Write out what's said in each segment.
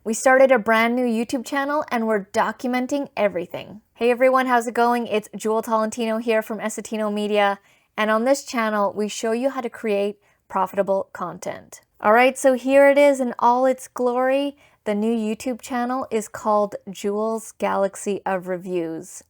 We started a brand new YouTube channel and we're documenting everything. Hey everyone, how's it going? It's Jewel Tolentino here from Essetino and on this channel we show you how to create profitable content. Alright, so here it is in all its glory. The new YouTube channel is called Jewel's Galaxy of Reviews.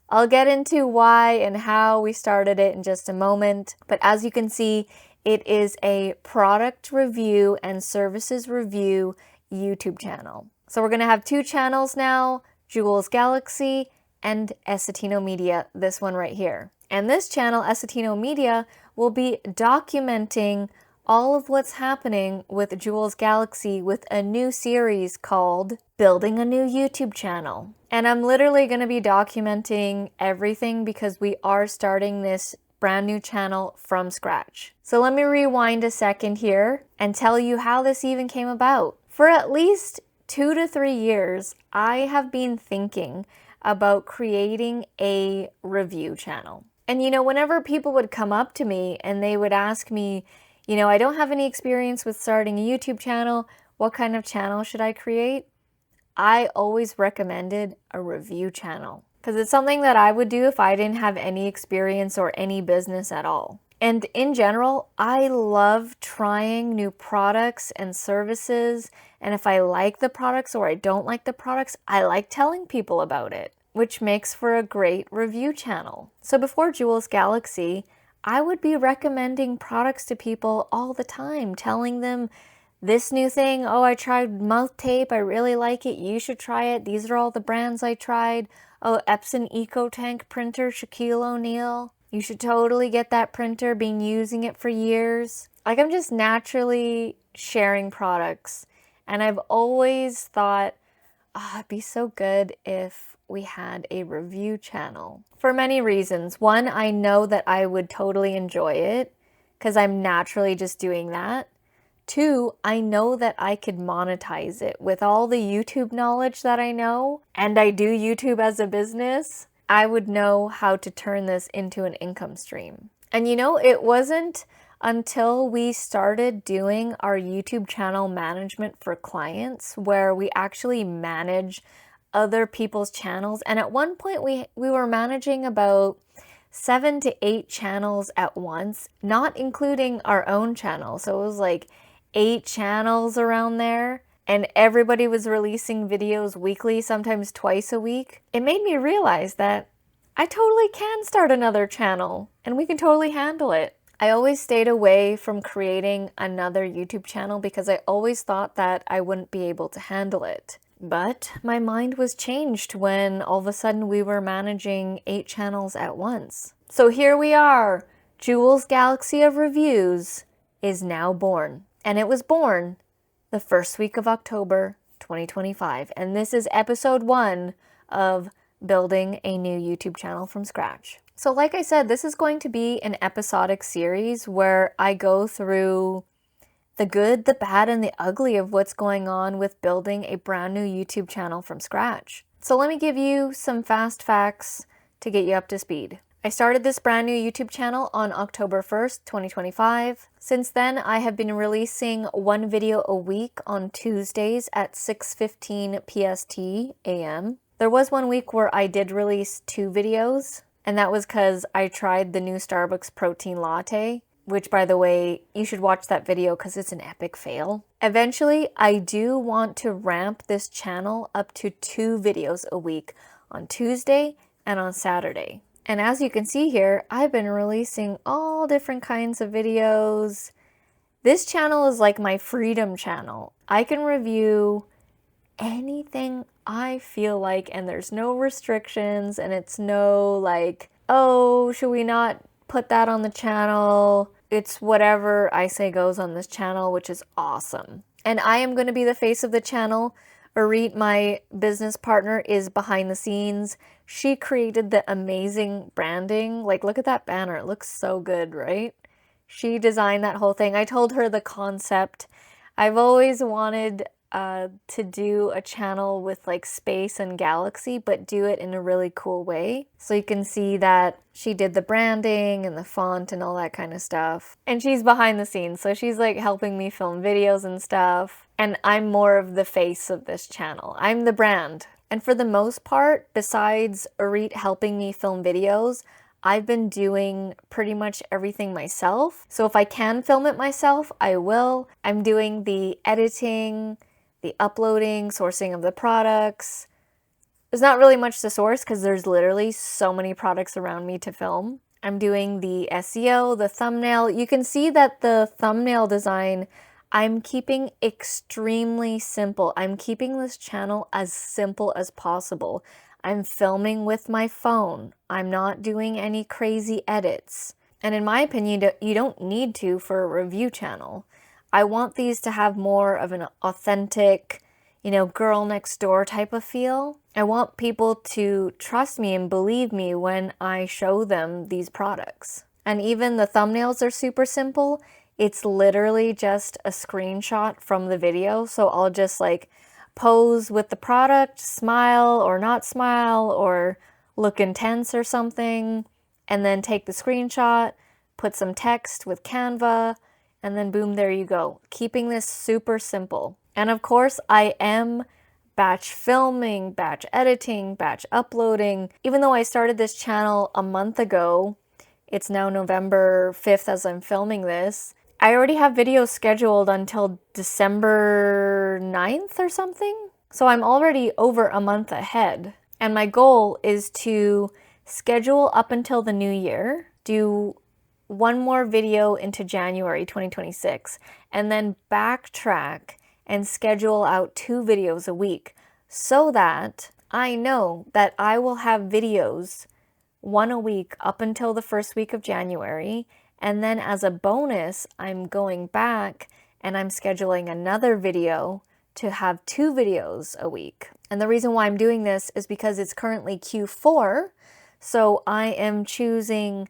I'll get into why and how we started it in just a moment, but as you can see, it is a product review and services review YouTube channel. So we're going to have two channels now, Jewel's Galaxy and Essetino Media, this one right here. And this channel, Essetino Media, will be documenting all of what's happening with Jewel's Galaxy with a new series called Building a New YouTube Channel. And I'm literally going to be documenting everything because we are starting this brand new channel from scratch. So let me rewind a second here and tell you how this even came about. For at least 2 to 3 years, I have been thinking about creating a review channel. And whenever people would come up to me and they would ask me, I don't have any experience with starting a YouTube channel, what kind of channel should I create? I always recommended a review channel because it's something that I would do if I didn't have any experience or any business at all. And in general, I love trying new products and services. And if I like the products or I don't like the products, I like telling people about it, which makes for a great review channel. So before Jewel's Galaxy, I would be recommending products to people all the time, telling them this new thing, oh, I tried mouth tape, I really like it, you should try it, these are all the brands I tried. Oh, Epson EcoTank printer, Shaquille O'Neal. You should totally get that printer, been using it for years. Like, I'm just naturally sharing products. And I've always thought, it'd be so good if we had a review channel. For many reasons. One, I know that I would totally enjoy it because I'm naturally just doing that. Two, I know that I could monetize it with all the YouTube knowledge that I know, and I do YouTube as a business. I would know how to turn this into an income stream. And it wasn't until we started doing our YouTube channel management for clients where we actually manage other people's channels. And at one point we were managing about 7 to 8 channels at once, not including our own channel. So it was like 8 channels around there. And everybody was releasing videos weekly, sometimes twice a week. It made me realize that I totally can start another channel and we can totally handle it. I always stayed away from creating another YouTube channel because I always thought that I wouldn't be able to handle it. But my mind was changed when all of a sudden we were managing 8 channels at once. So here we are. Jewel's Galaxy of Reviews is now born. And it was born the first week of October 2025. And this is episode 1 of building a new YouTube channel from scratch. So like I said, this is going to be an episodic series where I go through the good, the bad, and the ugly of what's going on with building a brand new YouTube channel from scratch. So let me give you some fast facts to get you up to speed. I started this brand new YouTube channel on October 1st, 2025. Since then, I have been releasing 1 video a week on Tuesdays at 6:15 PST AM. There was 1 week where I did release 2 videos, and that was because I tried the new Starbucks protein latte, which, by the way, you should watch that video because it's an epic fail. Eventually, I do want to ramp this channel up to 2 videos a week on Tuesday and on Saturday. And as you can see here, I've been releasing all different kinds of videos. This channel is like my freedom channel. I can review anything I feel like and there's no restrictions and it's no like, oh, should we not put that on the channel? It's whatever I say goes on this channel, which is awesome. And I am going to be the face of the channel. Arit, my business partner, is behind the scenes. She created the amazing branding. Like, look at that banner. It looks so good, right? She designed that whole thing. I told her the concept. I've always wanted to do a channel with like space and galaxy, but do it in a really cool way. So you can see that she did the branding and the font and all that kind of stuff. And she's behind the scenes, so she's like helping me film videos and stuff. And I'm more of the face of this channel. I'm the brand. And for the most part, besides Arit helping me film videos, I've been doing pretty much everything myself. So if I can film it myself, I will. I'm doing the editing, the uploading, sourcing of the products. There's not really much to source because there's literally so many products around me to film. I'm doing the SEO, the thumbnail. You can see that the thumbnail design, I'm keeping extremely simple. I'm keeping this channel as simple as possible. I'm filming with my phone. I'm not doing any crazy edits. And in my opinion, you don't need to for a review channel. I want these to have more of an authentic, girl next door type of feel. I want people to trust me and believe me when I show them these products. And even the thumbnails are super simple. It's literally just a screenshot from the video. So I'll just like pose with the product, smile or not smile, or look intense or something, and then take the screenshot, put some text with Canva, and then boom, there you go. Keeping this super simple. And of course, I am batch filming, batch editing, batch uploading. Even though I started this channel a month ago, it's now November 5th as I'm filming this, I already have videos scheduled until December 9th or something. So I'm already over a month ahead. And my goal is to schedule up until the new year, do one more video into January 2026, and then backtrack and schedule out 2 videos a week so that I know that I will have videos 1 a week up until the first week of January. And then as a bonus, I'm going back and I'm scheduling another video to have 2 videos a week. And the reason why I'm doing this is because it's currently Q4. So I am choosing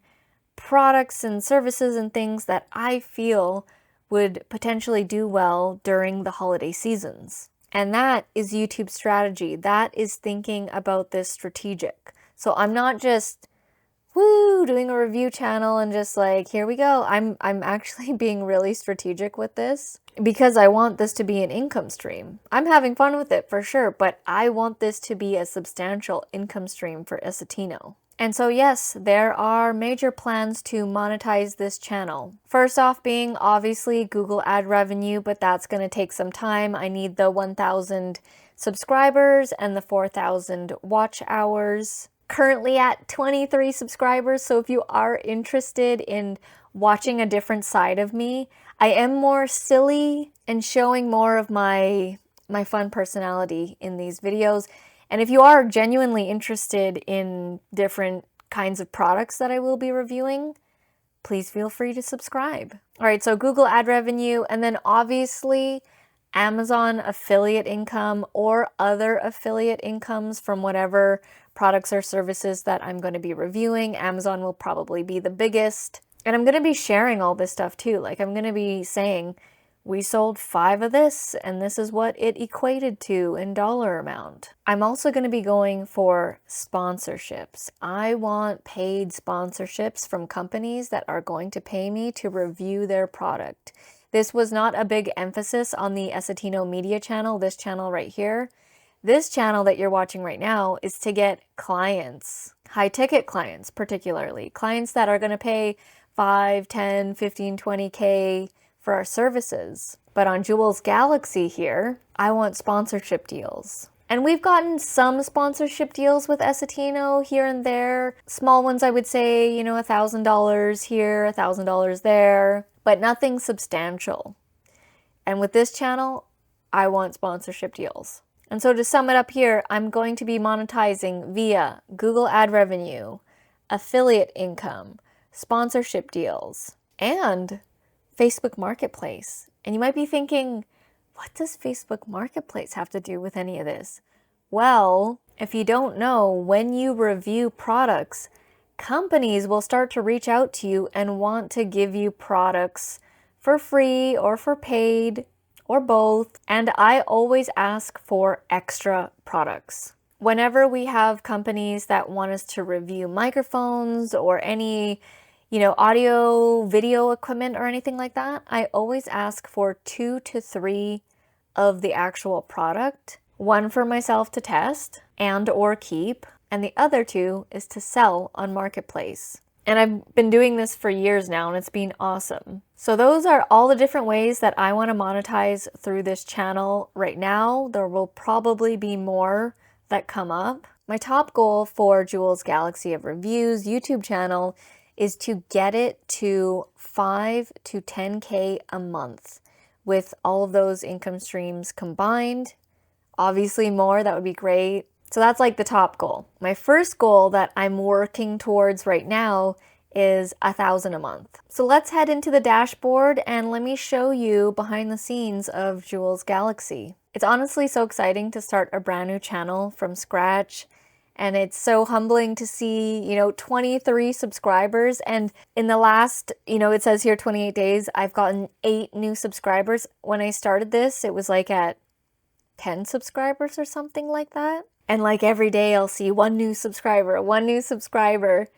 products and services and things that I feel would potentially do well during the holiday seasons. And that is YouTube strategy. That is thinking about this strategic. So I'm not just doing a review channel and just like, here we go. I'm actually being really strategic with this because I want this to be an income stream. I'm having fun with it for sure, but I want this to be a substantial income stream for Essetino. And so yes, there are major plans to monetize this channel. First off being obviously Google ad revenue, but that's going to take some time. I need the 1,000 subscribers and the 4,000 watch hours. Currently at 23 subscribers, so if you are interested in watching a different side of me, I am more silly and showing more of my fun personality in these videos. And if you are genuinely interested in different kinds of products that I will be reviewing, please feel free to subscribe. All right, so Google ad revenue, and then obviously Amazon affiliate income or other affiliate incomes from whatever products or services that I'm going to be reviewing. Amazon will probably be the biggest. And I'm going to be sharing all this stuff too. Like I'm going to be saying, we sold 5 of this and this is what it equated to in dollar amount. I'm also going to be going for sponsorships. I want paid sponsorships from companies that are going to pay me to review their product. This was not a big emphasis on the Essetino Media channel, this channel right here. This channel that you're watching right now is to get clients, high-ticket clients particularly, clients that are going to pay 5, 10, 15, 20K for our services. But on Jewel's Galaxy here, I want sponsorship deals. And we've gotten some sponsorship deals with Essetino here and there. Small ones, I would say, $1,000 here, $1,000 there, but nothing substantial. And with this channel, I want sponsorship deals. And so to sum it up here, I'm going to be monetizing via Google ad revenue, affiliate income, sponsorship deals, and Facebook Marketplace. And you might be thinking, what does Facebook Marketplace have to do with any of this? Well, if you don't know, when you review products, companies will start to reach out to you and want to give you products for free or for paid or both, and I always ask for extra products. Whenever we have companies that want us to review microphones or any, audio, video equipment or anything like that, I always ask for 2 to 3 of the actual product. One for myself to test and or keep, and the other 2 is to sell on Marketplace. And I've been doing this for years now, and it's been awesome. So those are all the different ways that I want to monetize through this channel right now. There will probably be more that come up. My top goal for Jules Galaxy of Reviews YouTube channel is to get it to 5 to 10K a month with all of those income streams combined. Obviously more, that would be great. So that's like the top goal. My first goal that I'm working towards right now is 1,000 a month. So let's head into the dashboard and let me show you behind the scenes of Jules Galaxy. It's honestly so exciting to start a brand new channel from scratch. And it's so humbling to see, 23 subscribers. And in the last, it says here 28 days, I've gotten 8 new subscribers. When I started this, it was like at 10 subscribers or something like that. And like every day I'll see 1 new subscriber, 1 new subscriber.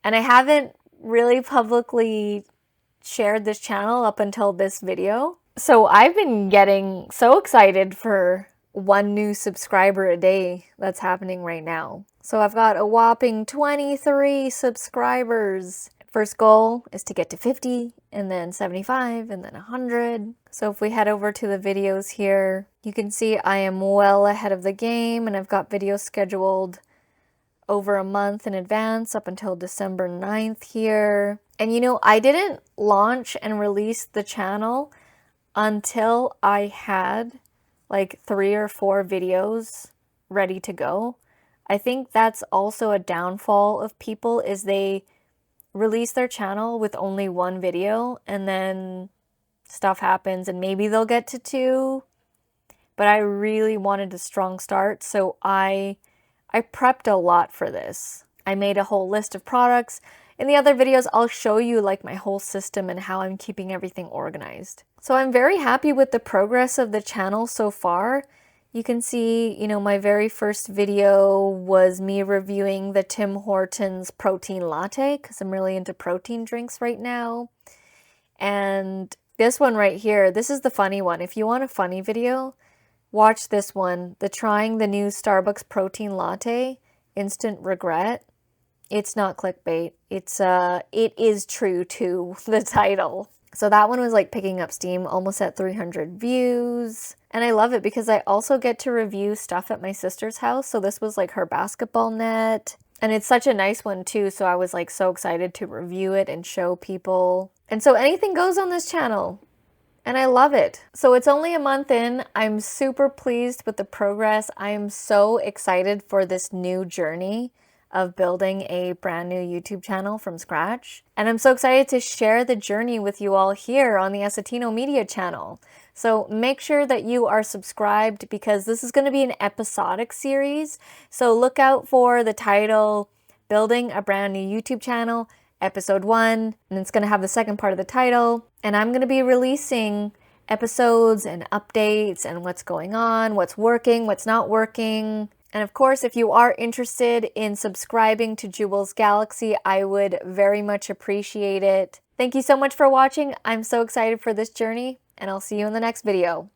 And I haven't really publicly shared this channel up until this video. So I've been getting so excited for 1 new subscriber a day that's happening right now. So I've got a whopping 23 subscribers. First goal is to get to 50, and then 75, and then 100. So if we head over to the videos here, you can see I am well ahead of the game, and I've got videos scheduled over a month in advance up until December 9th here. And I didn't launch and release the channel until I had like 3 or 4 videos ready to go. I think that's also a downfall of people, is they release their channel with only 1 video and then stuff happens and maybe they'll get to 2. But I really wanted a strong start, so I prepped a lot for this. I made a whole list of products. In the other videos, I'll show you like my whole system and how I'm keeping everything organized. So I'm very happy with the progress of the channel so far. You can see, my very first video was me reviewing the Tim Hortons protein latte because I'm really into protein drinks right now. And this one right here, this is the funny one. If you want a funny video, watch this one, the trying the new Starbucks protein latte, instant regret. It's not clickbait. It is true to the title. So that one was like picking up steam, almost at 300 views. And I love it because I also get to review stuff at my sister's house. So this was like her basketball net. And it's such a nice one too. So I was like so excited to review it and show people. And so anything goes on this channel. And I love it. So it's only a month in. I'm super pleased with the progress. I am so excited for this new journey of building a brand new YouTube channel from scratch. And I'm so excited to share the journey with you all here on the Essetino Media channel. So make sure that you are subscribed because this is going to be an episodic series. So look out for the title, Building a Brand New YouTube Channel, Episode 1, and it's going to have the second part of the title. And I'm going to be releasing episodes and updates and what's going on, what's working, what's not working. And of course, if you are interested in subscribing to Jules Galaxy, I would very much appreciate it. Thank you so much for watching. I'm so excited for this journey, and I'll see you in the next video.